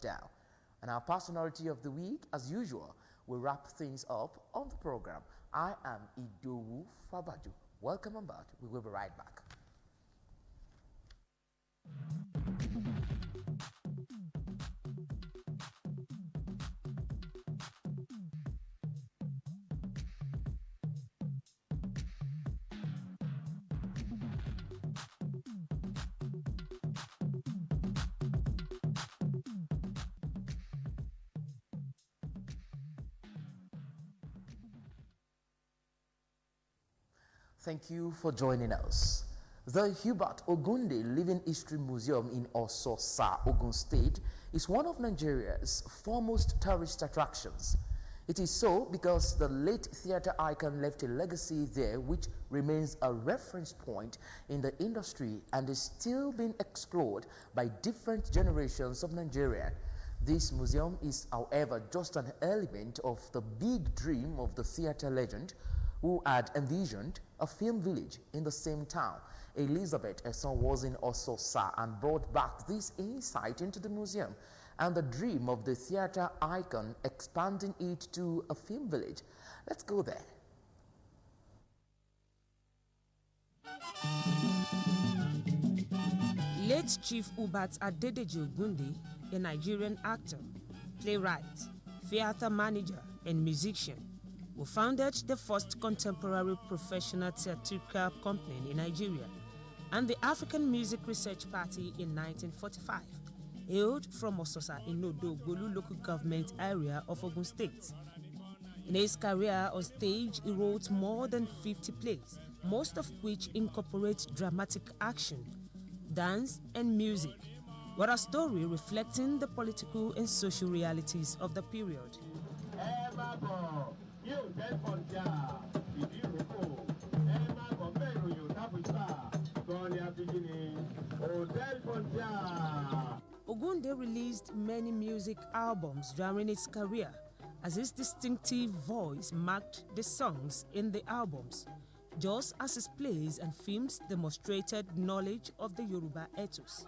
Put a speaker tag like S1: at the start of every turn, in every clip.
S1: down. And our personality of the week, as usual, will wrap things up on the program. I am Idowu Fabajo. Welcome on board. We will be right back. Thank you for joining us. The Hubert Ogunde Living History Museum in Ososa, Ogun State is one of Nigeria's foremost tourist attractions. It is so because the late theatre icon left a legacy there which remains a reference point in the industry and is still being explored by different generations of Nigeria. This museum is, however, just an element of the big dream of the theatre legend who had envisioned a film village in the same town. Elizabeth Esson was in Ososa and brought back this insight into the museum and the dream of the theatre icon, expanding it to a film village. Let's go there.
S2: Late Chief Ubat Adedeji Ogunde, a Nigerian actor, playwright, theatre manager, and musician, who founded the first contemporary professional theatrical company in Nigeria and the African Music Research Party in 1945, hailed from Ososa in Odo-Ogbolu local government area of Ogun State. In his career on stage, he wrote more than 50 plays, most of which incorporate dramatic action, dance, and music, with a story reflecting the political and social realities of the period. Ogunde released many music albums during his career, as his distinctive voice marked the songs in the albums, just as his plays and films demonstrated knowledge of the Yoruba ethos.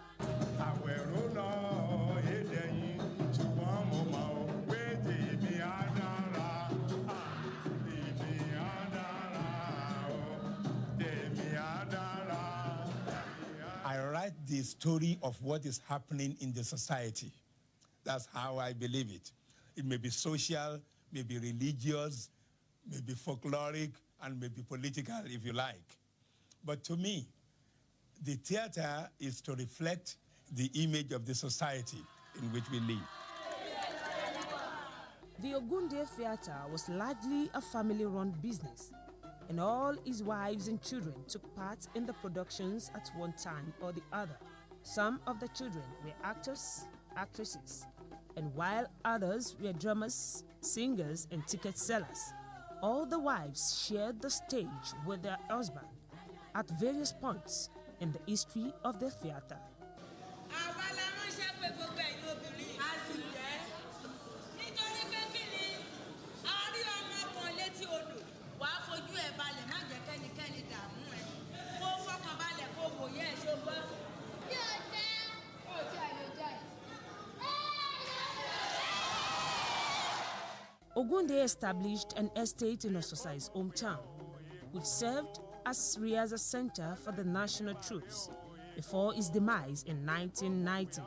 S3: I write the story of what is happening in the society. That's how I believe it. It may be social, may be religious, may be folkloric, and may be political, if you like. But to me, the theater is to reflect the image of the society in which we live.
S2: The Ogunde Theatre was largely a family-run business, and all his wives and children took part in the productions at one time or the other. Some of the children were actors, actresses, and while others were drummers, singers, and ticket sellers. All the wives shared the stage with their husband at various points in the history of the theatre. Ogunde established an estate in Ososa's hometown, which served as Riaza Center for the national troops before his demise in 1990.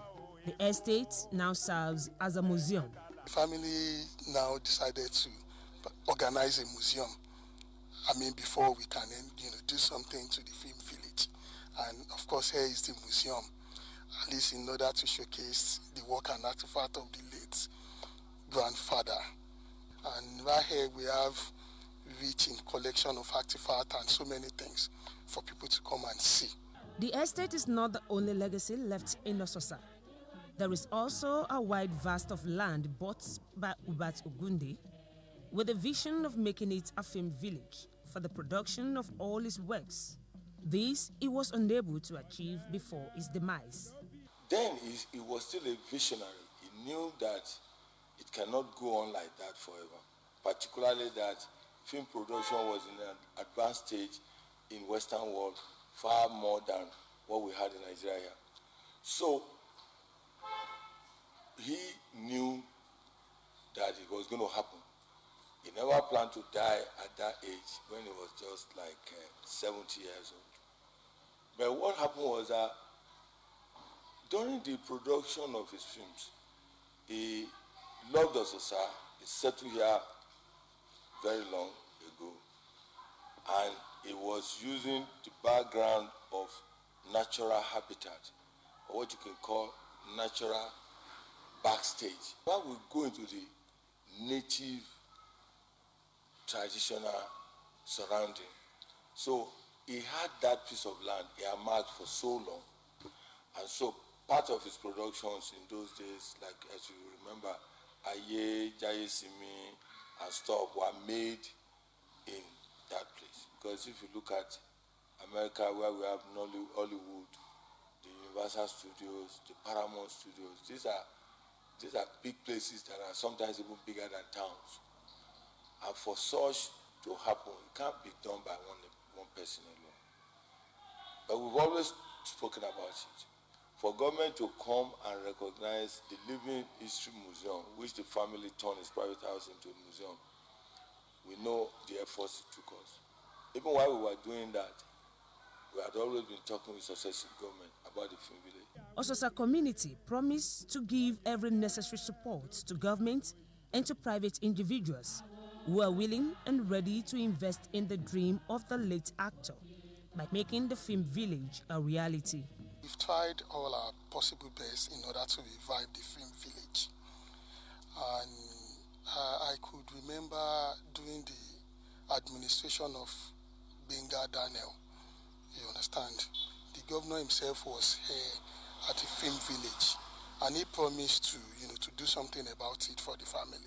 S2: The estate now serves as a museum.
S4: The family now decided to organize a museum. Before we can, do something to the film village. And of course, here is the museum, at least in order to showcase the work and artifact of the late grandfather. And right here we have rich in collection of artifacts and so many things for people to come and see.
S2: The estate is not the only legacy left in Ososa. There is also a wide vast of land bought by Ubat Ogunde with a vision of making it a film village for the production of all his works. This he was unable to achieve before his demise.
S5: Then he was still a visionary. He knew that it cannot go on like that forever, particularly that film production was in an advanced stage in Western world, far more than what we had in Nigeria. So he it was going to happen. He never planned to die at that age when he was just like 70 years old. But what happened was that during the production of his films, he loved Ososa. He settled here very long ago, and he was using the background of natural habitat, or what you can call natural backstage. When we go into the native traditional surrounding, so he had that piece of land earmarked for so long, and so part of his productions in those days, like as you remember, Aye, Jaye Simi, and stuff were made in that place. Because if you look at America, where we have Hollywood, the Universal Studios, the Paramount Studios, these are big places that are sometimes even bigger than towns. And for such to happen, it can't be done by one person alone. But we've always spoken about it. For government to come and recognize the Living History Museum, which the family turned his private house into a museum, we know the efforts it took us. Even while we were doing that, we had always been talking with successive government about the film village.
S2: Ososa community promised to give every necessary support to government and to private individuals who are willing and ready to invest in the dream of the late actor by making the film village a reality.
S4: We've tried all our possible best in order to revive the film village. And I could remember during the administration of Benga Daniel, you understand, the governor himself was here at the film village, and he promised to, to do something about it for the family.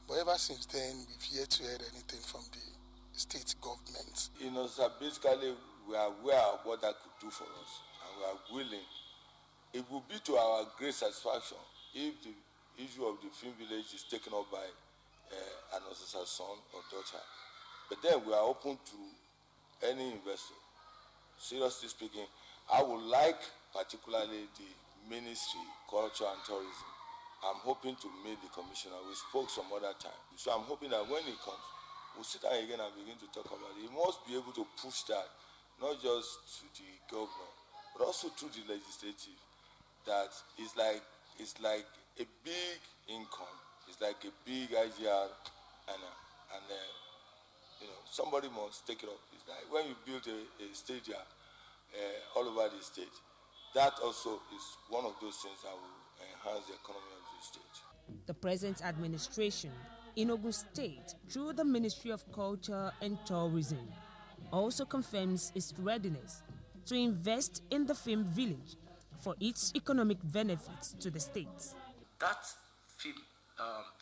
S4: But ever since then, we've yet to hear anything from the state government.
S5: So basically, we are aware of what that could do for us, and we are willing. It would be to our great satisfaction if the issue of the film village is taken up by an Ososa's son or daughter. But then we are open to any investor. Seriously speaking, I would like particularly the Ministry, Culture and Tourism. I'm hoping to meet the commissioner. We spoke some other time. So I'm hoping that when he comes, we'll sit down again and begin to talk about it. He must be able to push that, not just to the governor, but also to the legislative. That it's like a big income. It's like a big IGR, and somebody must take it up. It's like when you build a stadium all over the state, that also is one of those things that will enhance the economy of the state.
S2: The present administration in Ogun State, through the Ministry of Culture and Tourism, also confirms its readiness to invest in the film village for its economic benefits to the state.
S6: That film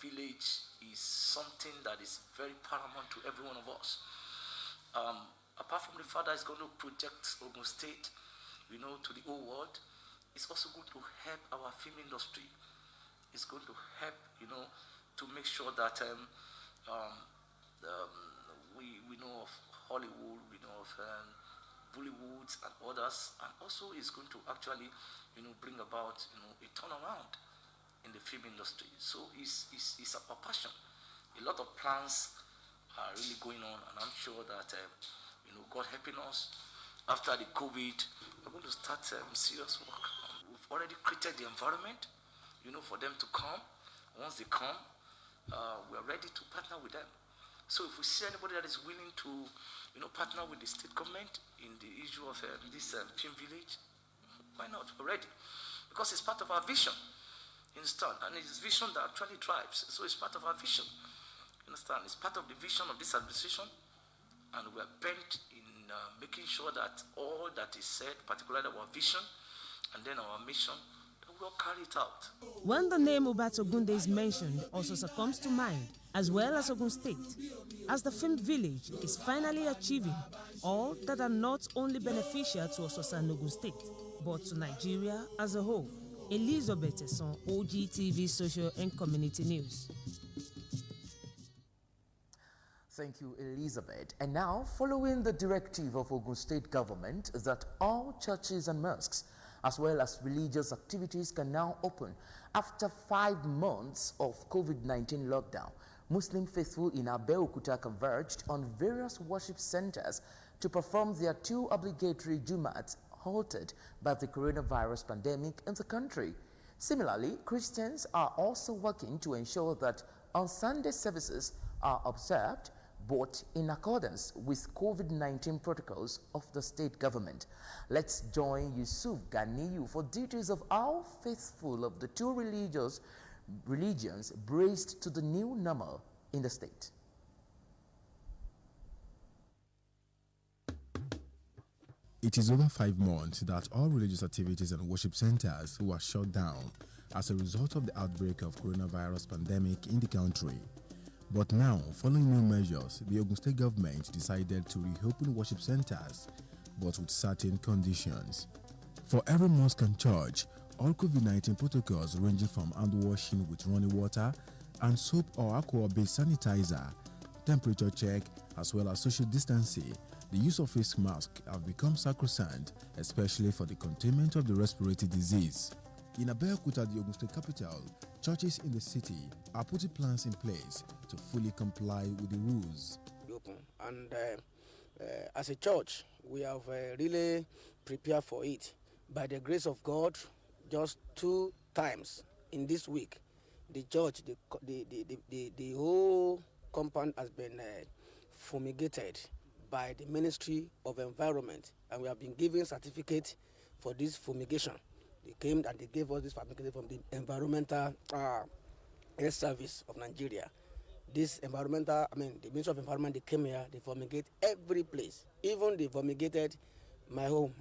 S6: village is something that is very paramount to every one of us. Apart from the fact that it's going to protect Ogun State, to the whole world, it's also going to help our film industry. It's going to help, to make sure that we know of Hollywood, we know of Bollywood and others, and also it's going to actually, bring about, a turnaround in the film industry. So it's our passion. A lot of plans are really going on, and I'm sure that, God helping us, after the COVID, we're going to start serious work. We've already created the environment, for them to come. Once they come, we are ready to partner with them. So if we see anybody that is willing to, partner with the state government in the issue of this film village, why not? We're ready. Because it's part of our vision, you understand? And it's vision that actually drives. So it's part of our vision, you understand? It's part of the vision of this administration, and we're bent in making sure that all that is said, particularly our vision and then our mission, we'll carry it out.
S2: When the name Ubat Ogunde is mentioned, also comes to mind, as well as Ogun State, as the film village is finally achieving all that are not only beneficial to Ososa and Ogun State, but to Nigeria as a whole. Elizabeth Esson, OGTV Social and Community News.
S1: Thank you, Elizabeth. And now, following the directive of Ogun State government that all churches and mosques as well as religious activities can now open after 5 months of COVID-19 lockdown. Muslim faithful in Abeokuta converged on various worship centers to perform their 2 obligatory Jumats halted by the coronavirus pandemic in the country. Similarly, Christians are also working to ensure that on Sunday services are observed, but in accordance with COVID-19 protocols of the state government. Let's join Yusuf Ganiyu for details of how faithful of the 2 religions braced to the new normal in the state.
S7: It is over 5 months that all religious activities and worship centers were shut down as a result of the outbreak of coronavirus pandemic in the country. But now, following new measures, the Ogun State government decided to reopen worship centers, but with certain conditions. For every mosque and church, all COVID-19 protocols ranging from hand washing with running water and soap or alcohol-based sanitizer, temperature check, as well as social distancing, the use of face masks have become sacrosanct, especially for the containment of the respiratory disease. In Abeokuta, the Ogun State capital, churches in the city are putting plans in place to fully comply with the rules.
S8: And as a church, we have really prepared for it. By the grace of God, just 2 times in this week, the church, the whole compound has been fumigated by the Ministry of Environment, and we have been given certificate for this fumigation. They came and they gave us this certificate from the Environmental Health Service of Nigeria. This the Ministry of Environment, they came here, they fumigate every place. Even they fumigated my home,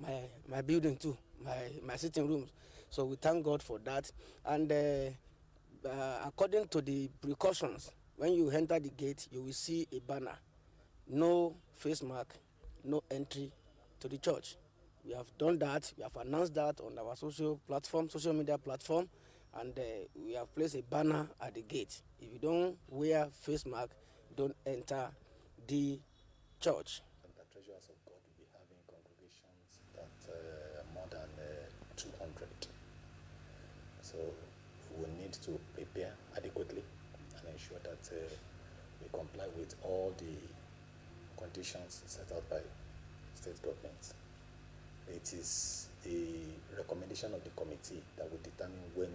S8: my building too, my sitting rooms. So we thank God for that. And according to the precautions, when you enter the gate, you will see a banner. No face mask, no entry to the church. We have done that. We have announced that on our social media platform, and we have placed a banner at the gate. If you don't wear face mask, don't enter the church.
S9: And the treasures of God will be having congregations that more than 200. So we need to prepare adequately and ensure that we comply with all the conditions set out by state governments. It is a recommendation of the committee that will determine when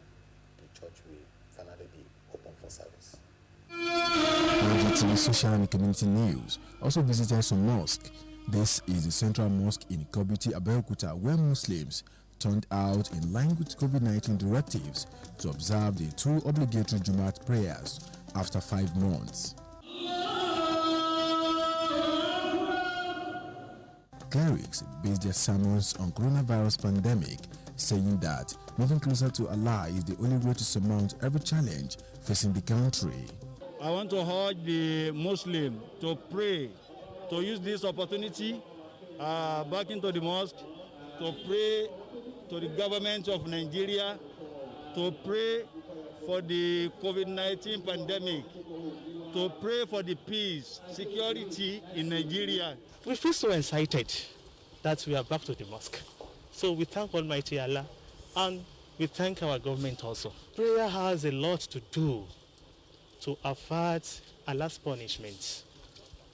S9: the church will finally be open for service.
S7: The social and community news also visited some mosques. This is the central mosque in Kobiti, Abeokuta, where Muslims turned out in line with COVID-19 directives to observe the 2 obligatory Jumat prayers after 5 months. Clerics based their sermons on coronavirus pandemic, saying that moving closer to Allah is the only way to surmount every challenge facing the country.
S10: I want to urge the Muslim to pray, to use this opportunity back into the mosque, to pray to the government of Nigeria, to pray for the COVID-19 pandemic, to pray for the peace, security in Nigeria.
S11: We feel so excited that we are back to the mosque. So we thank Almighty Allah and we thank our government also. Prayer has a lot to do to avert Allah's punishment.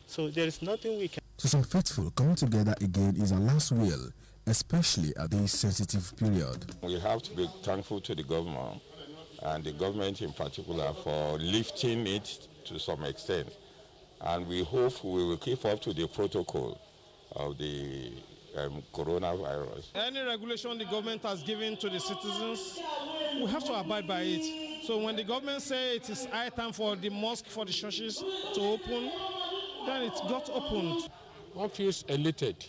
S11: So there is nothing we can...
S7: To some faithful, coming together again is Allah's will, especially at this sensitive period.
S12: We have to be thankful to the government, and the government in particular, for lifting it to some extent. And we hope we will keep up to the protocol of the coronavirus.
S10: Any regulation the government has given to the citizens, we have to abide by it. So when the government say it is high time for the mosque, for the churches to open, then it got opened.
S13: One feels elated,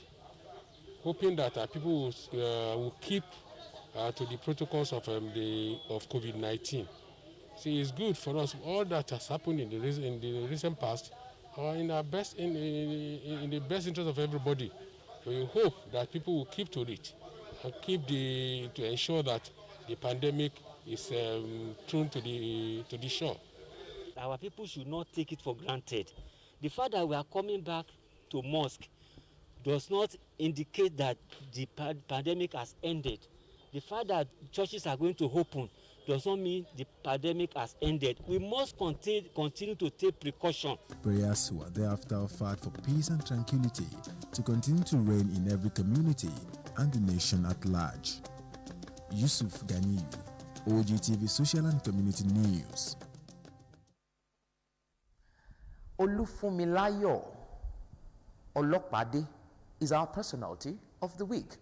S13: hoping that people will keep to the protocols of COVID-19. See, it's good for us. All that has happened in the recent past are in the best interest of everybody. We hope that people will keep to it and to ensure that the pandemic is thrown to the shore.
S14: Our people should not take it for granted. The fact that we are coming back to mosque does not indicate that the pandemic has ended. The fact that churches are going to open does not mean the pandemic has ended. We must continue to take precaution.
S7: Prayers were thereafter offered for peace and tranquility to continue to reign in every community and the nation at large. Yusuf Ganiyu, OGTV Social and Community News.
S1: Olufunmilayo Olokpade is our personality of the week.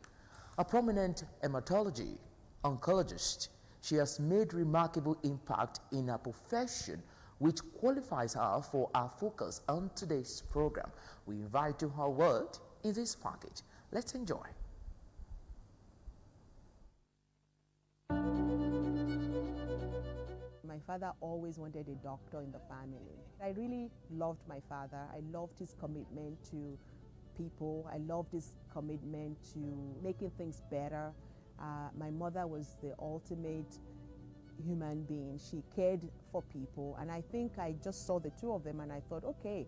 S1: A prominent hematology oncologist, she has made remarkable impact in her profession, which qualifies her for our focus on today's program. We invite to her word in this package. Let's enjoy.
S15: My father always wanted a doctor in the family. I really loved my father. I loved his commitment to people. I loved his commitment to making things better. My mother was the ultimate human being. She cared for people, and I think I just saw the two of them and I thought, okay,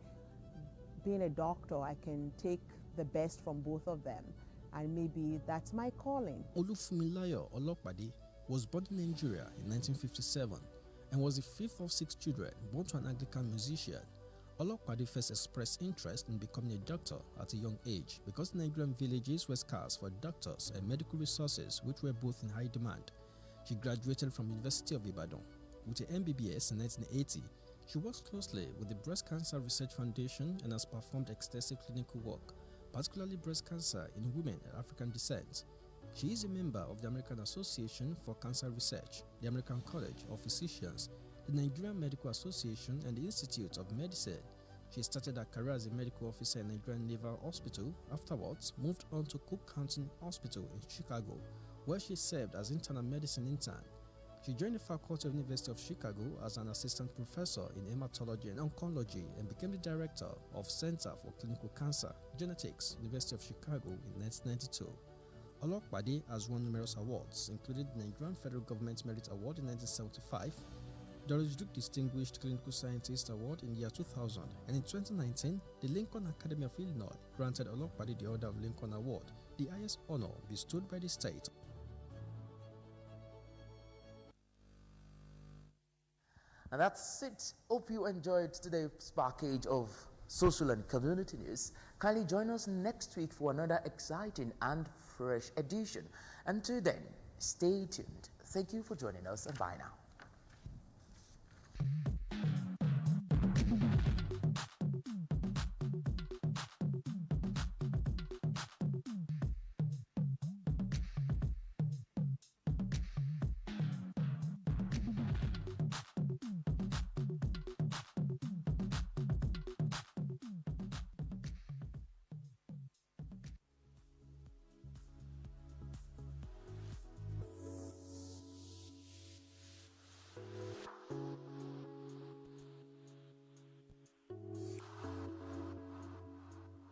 S15: being a doctor, I can take the best from both of them, and maybe that's my calling.
S16: Olufunmilayo Olokpade was born in Nigeria in 1957 and was the fifth of 6 children born to an Anglican musician. Olokpade first expressed interest in becoming a doctor at a young age because Nigerian villages were scarce for doctors and medical resources, which were both in high demand. She graduated from University of Ibadan with an MBBS in 1980. She works closely with the Breast Cancer Research Foundation and has performed extensive clinical work, particularly breast cancer in women of African descent. She is a member of the American Association for Cancer Research, the American College of Physicians, the Nigerian Medical Association, and the Institute of Medicine. She started her career as a medical officer in Nigerian Naval Hospital, afterwards moved on to Cook County Hospital in Chicago, where she served as internal medicine intern. She joined the faculty of University of Chicago as an assistant professor in hematology and oncology and became the director of Center for Clinical Cancer Genetics, University of Chicago in 1992. Olokpade has won numerous awards, including the Nigerian Federal Government Merit Award in 1975, Doris Duke Distinguished Clinical Scientist Award in the year 2000, and in 2019, the Lincoln Academy of Illinois granted Olokpade the Order of Lincoln Award, the highest honor bestowed by the state.
S1: And that's it. Hope you enjoyed today's package of social and community news. Kindly join us next week for another exciting and fresh edition. Until then, stay tuned. Thank you for joining us, and bye now.